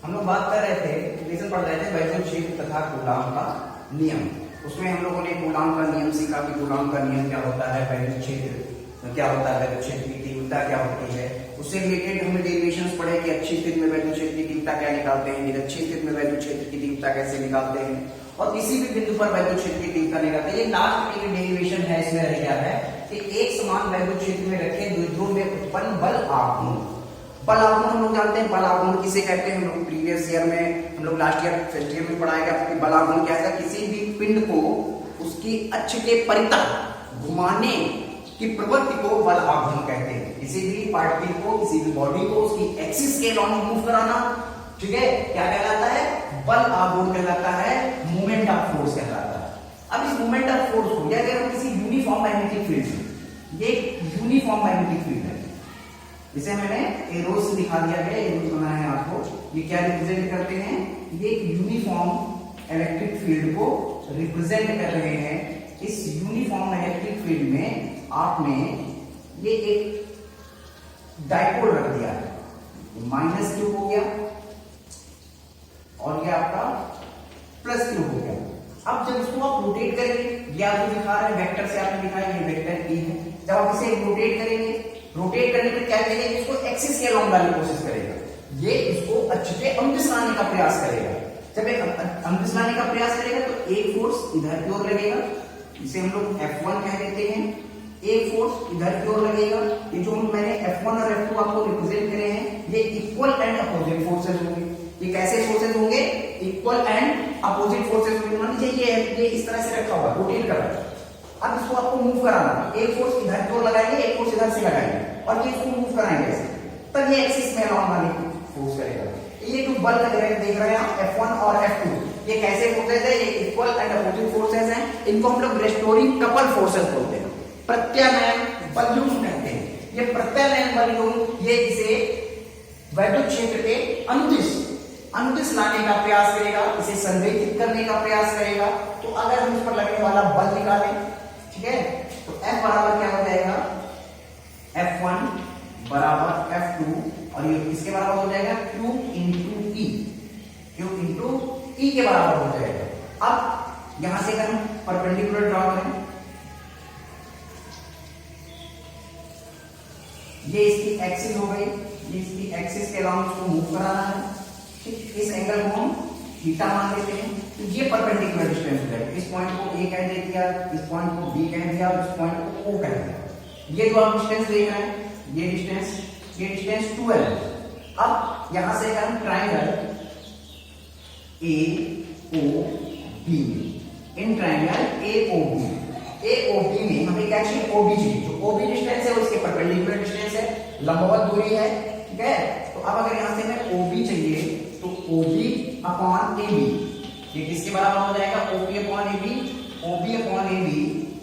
हम लोग बात कर रहे थे, रिलेशन पढ़ रहे थे वैद्युत क्षेत्र तथा कूलाम का नियम। उसमें हम लोगों ने कूलाम का नियम सीखा कि कूलाम का नियम क्या होता है, वैद्युत क्षेत्र क्या होता है, वैद्युत क्षेत्र की तीव्रता क्या होती है। उससे रिलेटेड हमने डेरिवेशंस पढ़े कि अच्छी स्थिति में वैद्युत क्षेत्र की तीव्रता क्या निकालते हैं, निरक्षी स्थिति में वैद्युत क्षेत्र की तीव्रता कैसे निकालते हैं, और किसी भी बिंदु पर वैद्युत क्षेत्र की तीव्रता निकालते हैं। ये लास्ट में डेरिवेशन है, इसमें रह गया है कि एक समान वैद्युत क्षेत्र में रखे द्विध्रुव में उत्पन्न बल आघूर्ण। बल आघूर्ण हम लोग जानते हैं, बल आघूर्ण किसे कहते हैं, हम लोग प्रीवियस ईयर में, हम लोग लास्ट ईयर फर्स्ट ईयर में पढ़ाया गया कि बल आघूर्ण क्या है। किसी भी पिंड को उसकी अक्ष के परितः घुमाने की प्रवृत्ति को बल आघूर्ण कहते हैं। किसी भी पार्टिकल को, किसी भी बॉडी को उसकी एक्सिस के अलॉन्ग मूव कराना, ठीक है, क्या कहलाता है, बल आघूर्ण कहलाता है, मूवमेंट ऑफ फोर्स कहलाता है। अब इस मूवमेंट ऑफ फोर्स को या अगर हम किसी यूनिफॉर्म मैग्नेटिक फील्ड, ये यूनिफॉर्म मैग्नेटिक फील्ड है, इसे मैंने एरो से दिखा दिया है, एरो बनाया है आपको। ये क्या रिप्रेजेंट करते हैं, ये यूनिफॉर्म इलेक्ट्रिक फील्ड को रिप्रेजेंट कर रहे हैं। इस यूनिफॉर्म इलेक्ट्रिक फील्ड में आपने ये एक डाइपोल रख दिया है, -q हो गया और ये आपका +q हो गया। अब जब इसको आप रोटेट करेंगे, ये आपको दिखा रहे हैं वेक्टर से, आपने दिखाया ये वेक्टर e है। जब आप इसे रोटेट करेंगे, रोटेट करने पर क्या करेगा, इसको एक्सिस के अलॉन्ग लाने की कोशिश करेगा, ये इसको अक्ष के अंतरिक्ष लाने का प्रयास करेगा। जब एक अंतरिक्ष लाने का प्रयास करेगा तो एक फोर्स इधर की ओर लगेगा, इसे हम लोग F1 कह देते हैं, एक फोर्स इधर की ओर लगेगा। ये जो मैंने F1 और F2 आपको रिप्रेजेंट करे हैं, ये इक्वल एंड अपोजिट फोर्सेज होंगे। ये कैसे फोर्सेज होंगे, इक्वल एंड अपोजिट फोर्सेज होंगे। मान लीजिए ये इस तरह से रखा हुआ, रोटेट कर रहा है। अब इसको आपको मूव कराना, एक फोर्स इधर की ओर लगाएंगे, एक फोर्स इधर से लगाएंगे और ये इसको मूव कराएंगे ऐसे, तब ये एक्सिस में अलॉन्ग लाने की फोर्स करेगा। ये जो बल लग रहे हैं देख रहे हैं आप, F1 और F2, ये कैसे फोर्सेज है, ये इक्वल एंड अपोजिट फोर्सेज हैं। इनको हम लोग रेस्टोरिंग कपल फोर्सेज बोलते हैं, प्रत्यानयन बलयुग्म कहते हैं। ये प्रत्यानयन बलयुग्म ये इसे वैद्युत क्षेत्र के अनुदिश लाने का प्रयास करेगा, इसे संरेखित करने का प्रयास करेगा। तो अगर हम इस पर लगने वाला बल निकालें, ठीक है, तो F बराबर क्या हो जाएगा, F1 बराबर F2 और ये किसके बराबर हो जाएगा, Q इंटू E के बराबर हो जाएगा। अब यहां से अगर हम परपेंडिकुलर ड्रॉ करें, ये इसकी एक्सिस हो गई, ये इसकी एक्सिस के अलॉन्ग इसको मूव कराना है, ठीक। इस एंगल को हम थीटा मान लेते हैं। तो ये परपेंडिकुलर डिस्टेंस है, इस पॉइंट को A कह दिया, इस पॉइंट को B कह दिया और इस पॉइंट को O कह दिया। ये जो आप डिस्टेंस देख रहे हैं, ये डिस्टेंस 12। अब यहां से हम triangle AOB, in triangle AOB में हमें क्या चाहिए, OB चाहिए। जो OB डिस्टेंस है वो इसके परपेंडिकुलर डिस्टेंस है, लंबवत दूरी है, ठीक है। तो अब अगर यहां से हमें OB चाहिए तो OB अपॉन AB, ये किसके बराबर हो जाएगा, OB अपॉन AB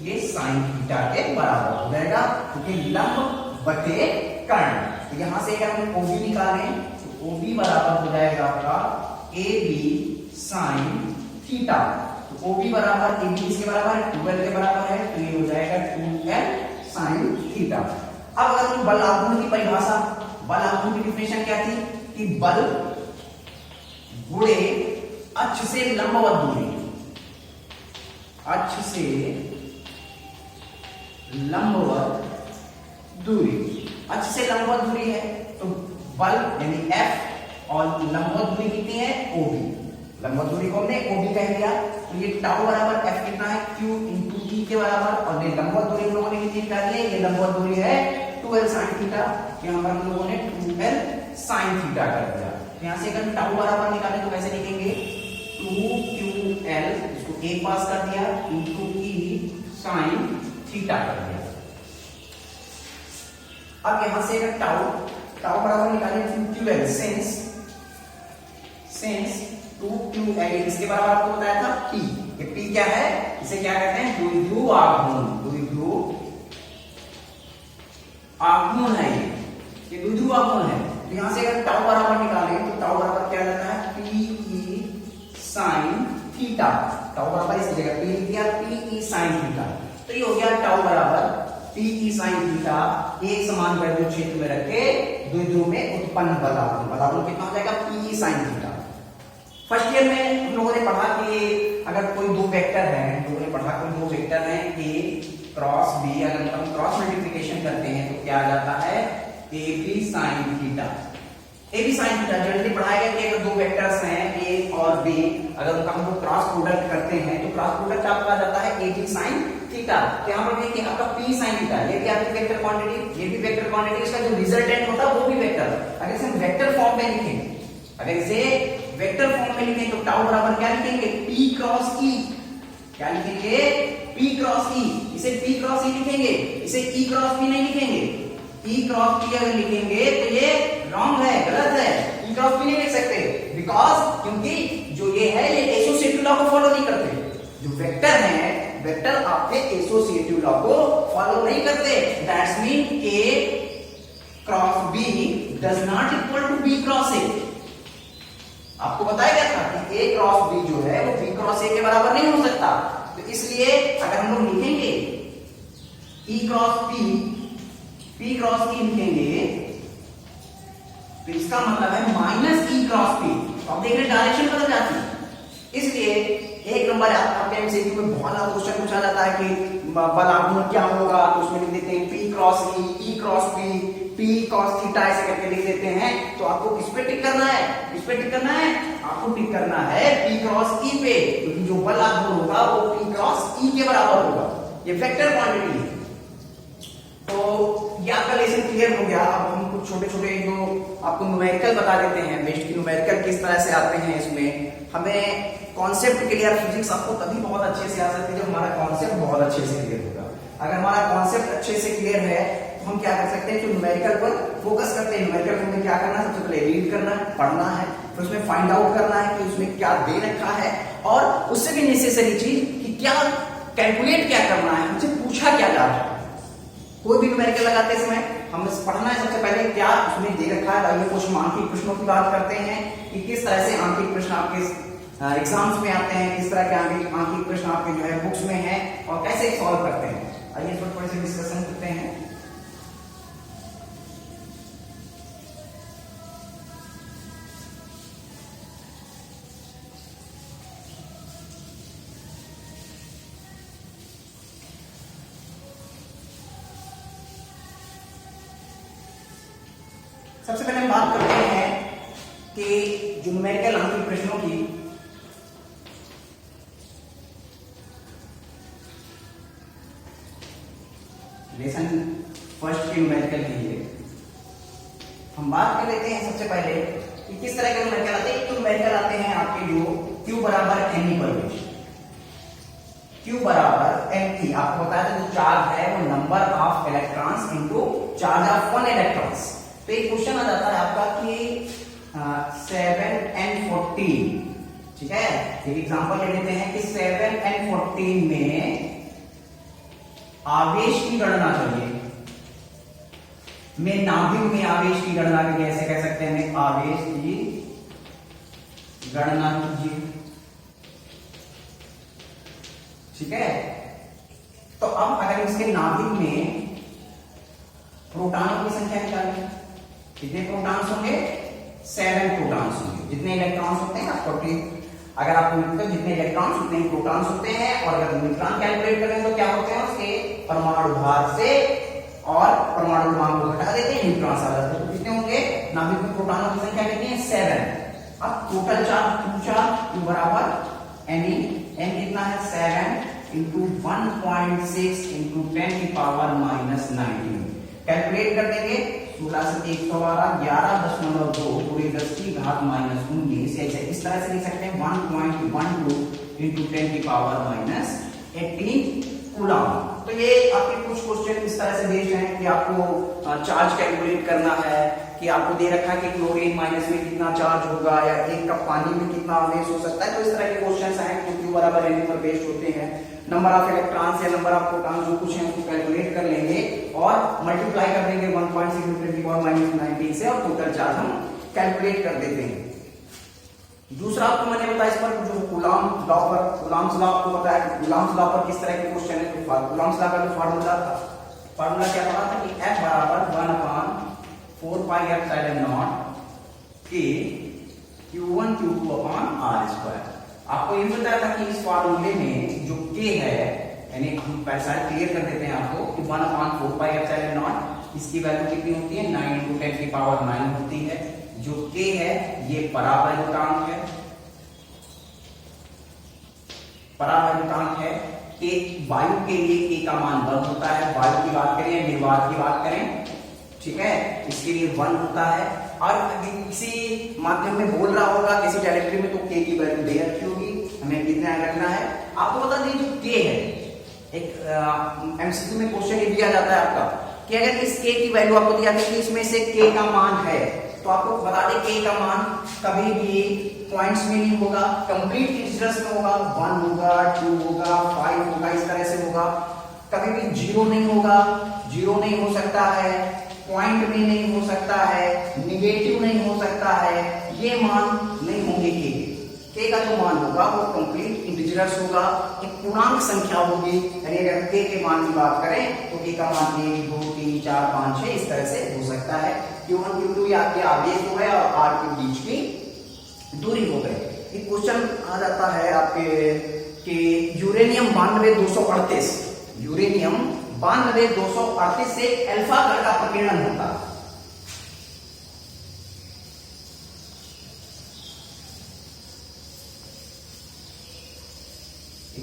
ये साइन थीटा के बराबर हो जाएगा, क्योंकि लंब बटे कर्ण। तो यहां से अगर हम OB निकालें तो OB बराबर हो जाएगा आपका AB साइन थीटा। तो OB बराबर AB किसके बराबर है, 12 के बराबर है, तो ये हो जाएगा 2L साइन थीटा। अब अगर हम बल आघूर्ण की परिभाषा, बल आघूर्ण की डिफिनेशन क्या थी कि बल गुणे अक्ष से लंबवत दूरी, अक्ष से लंबवत दूरी, अक्ष से लंबवत दूरी है तो बल यानी F और लंबवत दूरी कितनी है, OB। लंबवत दूरी को हमने OB कह दिया, तो ये टाउ बराबर F कितना है, Q इंटू E के बराबर, और ये लंबवत दूरी हम लोगों ने कितनी निकाली है, ये लंबवत दूरी है 2L साइन थीटा। यहां पर हम लोगों ने 2L साइन थीटा कर दिया। यहां से अगर टाउ बराबर निकालें तो कैसे लिखेंगे, 2QL, इसको एक पास कर दिया, इंटू E साइन थीटा कर दिया। अब यहां से अगर टाउ बराबर निकालें 2QL, सिंस 2QL इसके बराबर आपको बताया था P। ये P क्या है, इसे क्या कहते हैं, द्विध्रुव आघूर्ण है, ये द्विध्रुव आघूर्ण है। तो यहां से अगर टाउ बराबर निकालें तो टाउ बराबर क्या रहता है, PE साइन थीटा। टाउ बराबर इस जगह P लिख दिया, PE साइन थीटा। तो ये हो गया टाउ बराबर PE साइन थीटा, एक समान वैद्युत क्षेत्र में रखे द्विध्रुव में उत्पन्न बल आघूर्ण। कितना हो जाएगा, PE sine theta. First year में हम लोगों ने पढ़ा कि अगर कोई दो वेक्टर है, ए क्रॉस बी, अगर हम क्रॉस मल्टीप्लिकेशन करते हैं तो क्या आ जाता है, A B sine theta. A B sine theta generally पढ़ाया गया कि अगर दो वेक्टर्स हैं ए और बी, अगर उनका हम लोग क्रॉस प्रोडक्ट करते हैं तो क्रॉस प्रोडक्ट आपका आ जाता है ए बी साइन थीटा। तो यहाँ पर देखिए आपका पी साइन थीटा, ये भी आपकी वेक्टर क्वांटिटी, ये भी वेक्टर क्वांटिटी, इसका जो रिजल्टेंट होता है वो भी वेक्टर। अगर इसे हम वेक्टर फॉर्म में लिखें, अगर इसे वेक्टर फॉर्म में लिखें तो टाउ बराबर क्या लिखेंगे, पी क्रॉस ई। क्या लिखेंगे, पी क्रॉस ई। इसे पी क्रॉस ई लिखेंगे, इसे ई क्रॉस पी नहीं लिखेंगे। ई क्रॉस पी अगर लिखेंगे तो ये रॉन्ग है, गलत है। ई क्रॉस पी नहीं लिख सकते, बिकॉज क्योंकि जो ये है ये एसोसिएटिव लॉ को फॉलो नहीं करते। जो वेक्टर है, वेक्टर आपके एसोसिएटिव लॉ को फॉलो नहीं करते। That's mean A cross B does not equal to B cross A. आपको बताया गया था कि ए क्रॉस बी जो है वो बी क्रॉस ए के बराबर नहीं हो सकता। तो इसलिए अगर हम लोग लिखेंगे ई क्रॉस पी, पी क्रॉस ई लिखेंगे तो इसका मतलब है माइनस ई क्रॉस पी। तो आप देख रहे डायरेक्शन बदल जाती है। इसलिए एक नंबर आपके एमसीक्यू में बहुत ज्यादा क्वेश्चन पूछा जाता है कि बल आघूर्ण क्या होगा, तो उसमें लिख देते हैं P cross E cross P, P cos theta ऐसे करके लिख देते हैं। तो आपको किस पे टिक करना है, किस पे टिक करना है, आपको टिक करना है पी क्रॉस ई पे, क्योंकि जो बल आघूर्ण होगा वो पी क्रॉस ई के बराबर होगा। ये वेक्टर क्वांटिटी है। तो ये आपका लेसन क्लियर हो गया। अब हम कुछ छोटे छोटे जो आपको न्यूमेरिकल बता देते हैं, बेस्ट की न्यूमेरिकल किस तरह से आते हैं। इसमें हमें कॉन्सेप्ट क्लियर, फिजिक्स आपको तभी बहुत अच्छे से आ सकती है जब हमारा कॉन्सेप्ट बहुत अच्छे से क्लियर होगा। अगर हमारा कॉन्सेप्ट अच्छे से क्लियर है तो हम क्या कर सकते हैं, जो न्यूमेरिकल पर फोकस करते हैं। न्यूमेरिकल में क्या करना है, सबसे पहले रीड करना है, पढ़ना है, फिर उसमें फाइंड आउट करना है कि उसमें क्या दे रखा है, और उससे भी नेसेसरी चीज कि क्या कैलकुलेट क्या करना है, हमसे पूछा क्या जा रहा है। कोई भी न्यूमेरिकल लगाते समय हमें पढ़ना है सबसे पहले क्या उसमें दे रखा है। आइए कुछ आंकिक प्रश्नों की बात करते हैं कि किस तरह से आंकिक प्रश्न आपके एग्जाम्स में आते हैं, किस तरह के आंकिक प्रश्न आपके जो है बुक्स में है और कैसे सॉल्व करते हैं। आइए इस पर थोड़े से डिस्कशन करते हैं। सबसे पहले हम बात करते हैं कि जो न्यूमेरिकल आंकिक प्रश्नों की लेसन फर्स्ट के न्यूमेरिकल के लिए हम बात कर लेते हैं। सबसे पहले कि किस तरह के न्यूमेरिकल आते हैं। न्यूमेरिकल आते हैं आपके जो Q बराबर एन पर बेस्ड, Q बराबर एन। आपको बताया था जो चार्ज है वो number of electrons into charge of one electrons. तो एक क्वेश्चन आ जाता है आपका कि 7n14, ठीक है। एक एग्जांपल ले लेते हैं कि 7n14 में आवेश की गणना करिए। मैं नाभिक में आवेश की गणना करिए, ऐसे कह सकते हैं, आवेश की गणना कीजिए, ठीक है। तो अब अगर इसके नाभिक में प्रोटॉनों की संख्या निकालें, कितने प्रोटॉन्स होंगे, 7 प्रोटॉन्स होंगे। जितने इलेक्ट्रॉन्स होते हैं आपको, अगर आपको मतलब जितने इलेक्ट्रॉन्स उतने ही प्रोटॉन्स होते हैं। और अगर न्यूट्रॉन कैलकुलेट करें तो क्या होते हैं, उसके परमाणु भार से और परमाणु क्रमांक को घटा देते हैं, न्यूट्रॉन्स आ जाते हैं। तो कितने होंगे, नाभिक में प्रोटॉनों की संख्या कितनी है, 7। अब टोटल चार्ज Q बराबर एन, एन कितना है, 7 इंटू 1.6 इंटू 10 की पावर -19। कैलकुलेट कर देंगे, 16 से 112, 11.2 पूरी 10 की घात -19। ऐसे इस तरह से लिख सकते हैं 1.12 इंटू 10 की पावर -18 कूलम। तो ये आपके कुछ क्वेश्चन इस तरह से बेस्ड हैं कि आपको चार्ज कैलकुलेट करना है, कि आपको दे रखा है कि क्लोरीन माइनस में कितना चार्ज होगा या एक कप पानी में कितना आवेश हो सकता है। तो इस तरह के क्वेश्चंस हैं जो Q बराबर एन पर बेस्ड होते हैं। नंबर ऑफ इलेक्ट्रॉन्स या नंबर ऑफ प्रोटॉन्स जो कुछ है उसको कैलकुलेट कर लेंगे और मल्टीप्लाई कर देंगे 1.6 इंटू 10 की पावर -19 से, और टोटल चार्ज हम कैलकुलेट कर देते हैं। दूसरा आपको मैंने बताया इस पर जो कूलॉम्स लॉ पर, कूलॉम्स लॉ आपको बताया कि कूलॉम्स लॉ पर किस तरह के क्वेश्चन है। तो कूलॉम्स लॉ का जो फार्मूला था, फार्मूला क्या पढ़ा था कि F बराबर 1/4 pi epsilon naught K Q1 Q2 upon R square. आपको ये बताया था कि इस फॉर्मूले में जो K है, यानी हम पैसा क्लियर कर देते हैं आपको कि 1/4πε0, इसकी वैल्यू कितनी होती है 9 × 10 की पावर 9 होती है। जो K है ये परावैद्युतांक है, परावैद्युतांक है। K वायु के लिए K का मान 1 होता है, वायु की बात करें या निर्वात की बात करें, ठीक है, इसके लिए 1 होता है। और किसी माध्यम में बोल रहा होगा किसी डायरेक्टरी में तो K की वैल्यू दे रखी होगी, हमें कितना रखना है। आपको बता दें जो K है, एक एमसीक्यू में क्वेश्चन ये दिया जाता है आपका कि अगर इस K की वैल्यू आपको दिया है कि इसमें से K का मान है, तो आपको बता दें K का मान कभी भी पॉइंट्स में नहीं होगा, कंप्लीट इंटीजर्स में होगा। 1 होगा, 2 होगा, 5 होगा, इस तरह से होगा। कभी भी 0 नहीं होगा, 0 नहीं हो सकता है, पॉइंट में नहीं हो सकता है, निगेटिव नहीं हो सकता है, ये मान नहीं होंगे K का जो मान होगा वो कंप्लीट इंटीजर्स होगा, एक पूर्णांक संख्या होगी। यानी अगर K के मान की बात करें तो K का मान 1 2 3 4 5 6 इस तरह से हो सकता है। Q1 Q2 ये आपके आवेश हो गए और R के बीच की दूरी हो गई। एक क्वेश्चन आ जाता है आपके कि यूरेनियम 92238, यूरेनियम 92238 से अल्फा कण का प्रकीर्णन होता है।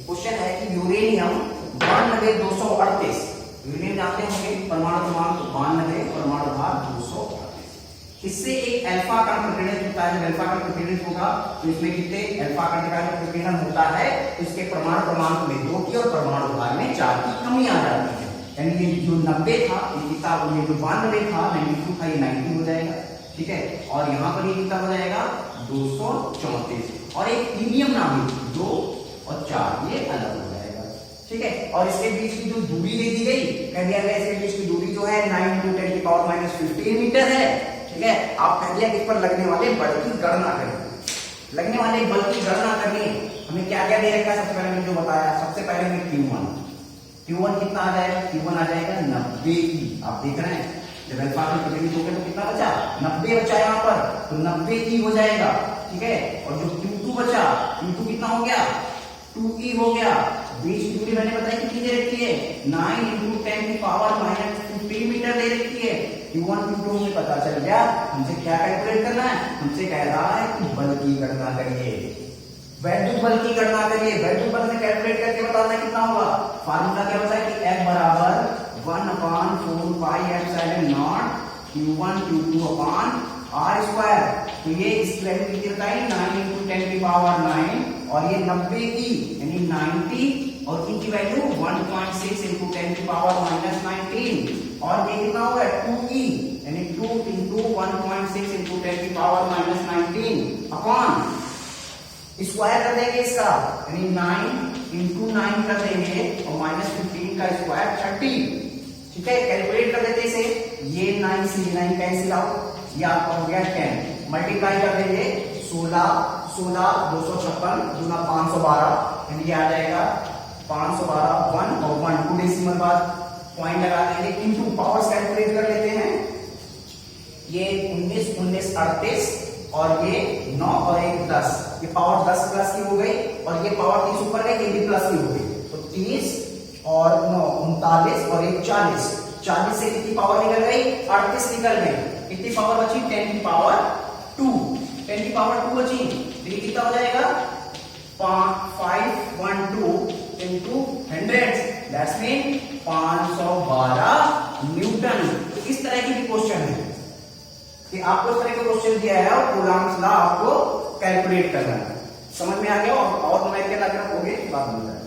क्वेश्चन है कि यूरेनियम 92238, यूरेनियम जानते होंगे परमाणु क्रमांक 92, परमाणु भार 238, इससे एक अल्फा कण प्रकीर्णित होता है। जब अल्फा कण प्रकीर्णित होगा तो इसमें कितने अल्फा कण का जब प्रकीर्णन होता है तो इसके परमाणु क्रमांक में 2 की और परमाणु भार में 4 की कमी आ जाती है। यानी ये जो 90 था ये कितना, ये जो 92 था 92 था, ये 90 हो जाएगा, ठीक है। और यहाँ पर ये कितना हो जाएगा 234। और एक हीलियम नामिक 2 और 4 ये अलग हो जाएगा, ठीक है। और इसके बीच की जो दूरी दे दी गई, कह दिया गया इसके बीच की दूरी जो है 9 × 10 की पावर -15 मीटर है, ठीक है। आप कह दिया इस पर लगने वाले बल की गणना करें, लगने वाले बल की गणना करनी। हमें क्या क्या दे रखा है, सबसे पहले मैंने जो बताया, सबसे पहले में Q1 कितना आ जाएगा, Q1 आ जाएगा 90 E। आप देख रहे हैं जब अल्फा में प्रकीर्णित हो गया तो कितना बचा 90 बचा यहाँ पर, तो 90 E हो जाएगा, ठीक है। और जो Q2 बचा, Q2 कितना हो गया 2E हो गया। बीच की दूरी मैंने बताई कितनी दे रखी है 9 × 10 की पावर -15 मीटर दे रखी है। Q1 Q2 में पता चल गया। हमसे क्या कैलकुलेट करना है, हमसे कह रहा है कि बल की गणना करिए, वैद्युत बल की गणना करिए। वैद्युत बल से कैलकुलेट करके बताना कितना होगा। फार्मूला क्या होता है कि F बराबर 1/4πε0 Q1 Q2 upon R square. तो ये इसकी वैल्यू कितनी बताई 9 × 10 की पावर 9 और ये 90 की यानी 90 और इनकी वैल्यू 1.6 × 10 की पावर -19 और ये कितना होगा 2E यानी 2 × 1.6 × 10 की पावर -19 अपॉन स्क्वायर कर देंगे इसका, यानी 9 × 9 कर देंगे और -15 का स्क्वायर 30, ठीक है। कैलकुलेट कर देते इसे, ये 9 से 9 कैंसिल आउट, ये आपका हो गया 10, मल्टीप्लाई कर देंगे 16 256 गुना 512 यानी ये आ जाएगा 512 1 और 1 2 डेसिमल बाद पॉइंट लगा देंगे इनटू पावर्स कैलकुलेट कर लेते हैं। ये 19 19 38 और ये 9 और 1 10, ये पावर 10 प्लस की हो गई और ये पावर 30 ऊपर गई, ये भी प्लस की हो गई। तो 30 और 9 39 और 1 40, 40 से कितनी पावर निकल गई 38 निकल गई। कितनी पावर बची 10 की पावर 2, 10 की पावर 2 बची। तो ये कितना हो जाएगा 512 into 100 दैट्स मीन 512 न्यूटन। तो इस तरह की भी क्वेश्चन है कि आपको इस तरह का क्वेश्चन दिया है और कूलॉम्स लॉ आपको कैलकुलेट करना है। समझ में आ गया और न्यूमेरिकल अगर हो गए बात बन जाए।